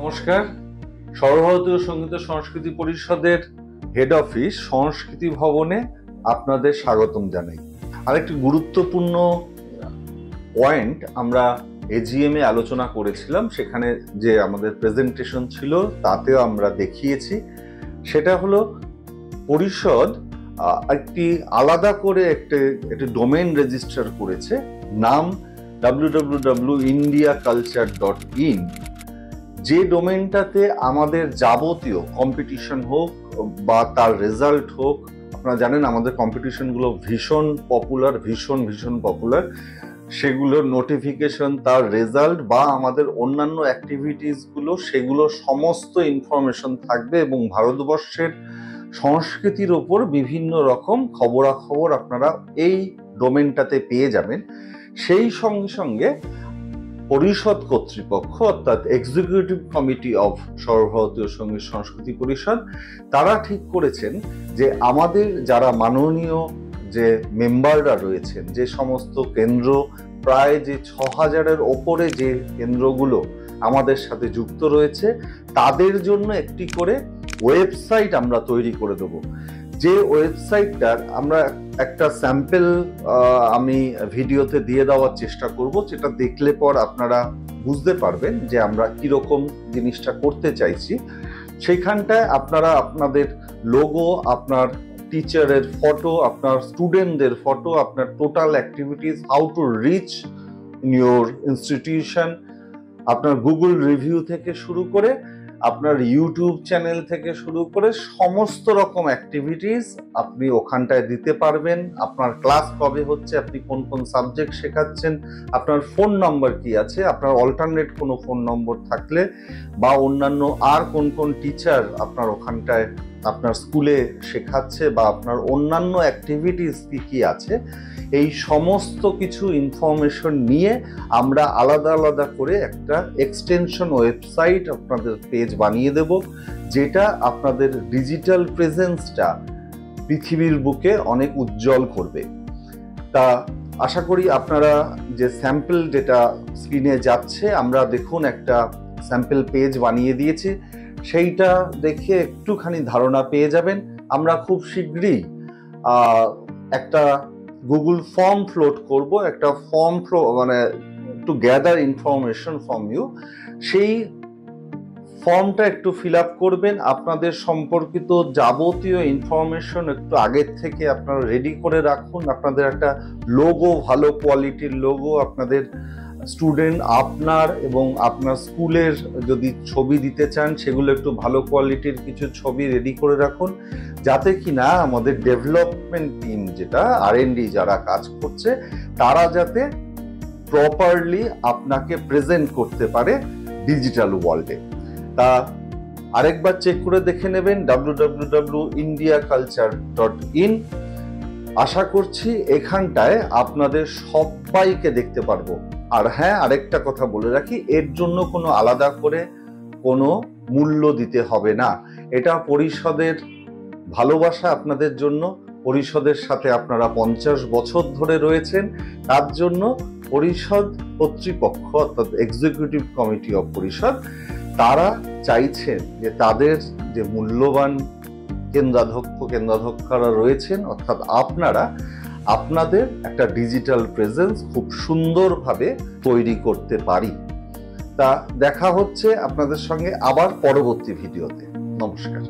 নমস্কার। সর্বভারতীয় সঙ্গীত সংস্কৃতি পরিষদের হেড অফিস সংস্কৃতি ভবনে আপনাদের স্বাগতম জানাই। আরেকটি গুরুত্বপূর্ণ পয়েন্ট আমরা এজিএম এ আলোচনা করেছিলাম, সেখানে যে আমাদের প্রেজেন্টেশন ছিল তাতেও আমরা দেখিয়েছি। সেটা হলো পরিষদ একটি আলাদা করে একটি ডোমেইন রেজিস্টার করেছে, নাম www.indiaculture.in। যে ডোমেইনটাতে আমাদের যাবতীয় কম্পিটিশন হোক বা তার রেজাল্ট হোক, আপনারা জানেন আমাদের কম্পিটিশনগুলো ভীষণ পপুলার, সেগুলোর নোটিফিকেশন, তার রেজাল্ট বা আমাদের অন্যান্য অ্যাক্টিভিটিসগুলো, সেগুলো সমস্ত ইনফরমেশন থাকবে এবং ভারতবর্ষের সংস্কৃতির ওপর বিভিন্ন রকম খবরাখবর আপনারা এই ডোমেনটাতে পেয়ে যাবেন। সেই সঙ্গে সঙ্গে পরিষদ কর্তৃপক্ষ অর্থাৎ এক্সিকিউটিভ কমিটি অফ সর্বভারতীয় সঙ্গীত সংস্কৃতি পরিষদ তারা ঠিক করেছেন যে আমাদের যারা মাননীয় যে মেম্বাররা রয়েছেন, যে সমস্ত কেন্দ্র, প্রায় যে ৬,০০০-এর ওপরে যে কেন্দ্রগুলো আমাদের সাথে যুক্ত রয়েছে, তাদের জন্য একটি করে ওয়েবসাইট আমরা তৈরি করে দেব। যে ওয়েবসাইটটার আমরা একটা স্যাম্পল আমি ভিডিওতে দিয়ে দেওয়ার চেষ্টা করব, যেটা দেখলে পর আপনারা বুঝতে পারবেন যে আমরা কিরকম জিনিসটা করতে চাইছি। সেইখানটায় আপনারা আপনাদের লোগো, আপনার টিচারের ফটো, আপনার স্টুডেন্টদের ফটো, আপনার total activities, how to reach in your institution, আপনার গুগল রিভিউ থেকে শুরু করে আপনার ইউটিউব চ্যানেল থেকে শুরু করে সমস্ত রকম অ্যাক্টিভিটিস আপনি ওখানটায় দিতে পারবেন। আপনার ক্লাস কবে হচ্ছে, আপনি কোন কোন সাবজেক্ট শেখাচ্ছেন, আপনার ফোন নাম্বার কি আছে, আপনার অল্টারনেট কোনো ফোন নম্বর থাকলে বা অন্যান্য আর কোন কোন টিচার আপনার ওখানটায় আপনার স্কুলে শেখাচ্ছে বা আপনার অন্যান্য অ্যাক্টিভিটিস কি কি আছে, এই সমস্ত কিছু ইনফরমেশন নিয়ে আমরা আলাদা আলাদা করে একটা এক্সটেনশন ওয়েবসাইট আপনাদের পেজ বানিয়ে দেব, যেটা আপনাদের ডিজিটাল প্রেজেন্সটা পৃথিবীর বুকে অনেক উজ্জ্বল করবে। তা আশা করি আপনারা যে স্যাম্পল যেটা স্ক্রিনে যাচ্ছে, আমরা দেখুন একটা স্যাম্পল পেজ বানিয়ে দিয়েছি, সেইটা দেখে একটুখানি ধারণা পেয়ে যাবেন। আমরা খুব শীঘ্রই একটা গুগল ফর্ম ফ্লোট করব, একটা ফর্ম মানে to gather information from you. সেই ফর্মটা একটু ফিল আপ করবেন, আপনাদের সম্পর্কিত যাবতীয় ইনফরমেশন একটু আগের থেকে আপনারা রেডি করে রাখুন। আপনাদের একটা লোগো, ভালো কোয়ালিটির লোগো, আপনাদের স্টুডেন্ট আপনার এবং আপনার স্কুলের যদি ছবি দিতে চান, সেগুলো একটু ভালো কোয়ালিটির কিছু ছবি রেডি করে রাখুন, যাতে কিনা আমাদের ডেভেলপমেন্ট টিম, যেটা R&D যারা কাজ করছে, তারা যাতে প্রপারলি আপনাকে প্রেজেন্ট করতে পারে ডিজিটাল ওয়ার্ল্ডে। তা আরেকবার চেক করে দেখে নেবেন www.indiaculture.in। আশা করছি এখানটায় আপনাদের সবাইকে দেখতে পারবো। আর হ্যাঁ, আরেকটা কথা বলে রাখি, এর জন্য কোনো আলাদা করে কোনো মূল্য দিতে হবে না। এটা পরিষদের ভালোবাসা আপনাদের জন্য। পরিষদের সাথে আপনারা 50 বছর ধরে রয়েছেন, তার জন্য পরিষদ কর্তৃপক্ষ অর্থাৎ এক্সিকিউটিভ কমিটি অফ পরিষদ তারা চাইছেন যে তাদের যে মূল্যবান কেন্দ্রাধ্যক্ষরা রয়েছেন অর্থাৎ আপনারা, আপনাদের একটা ডিজিটাল প্রেজেন্স খুব সুন্দরভাবে তৈরি করতে পারি। তা দেখা হচ্ছে আপনাদের সঙ্গে আবার পরবর্তী ভিডিওতে। নমস্কার।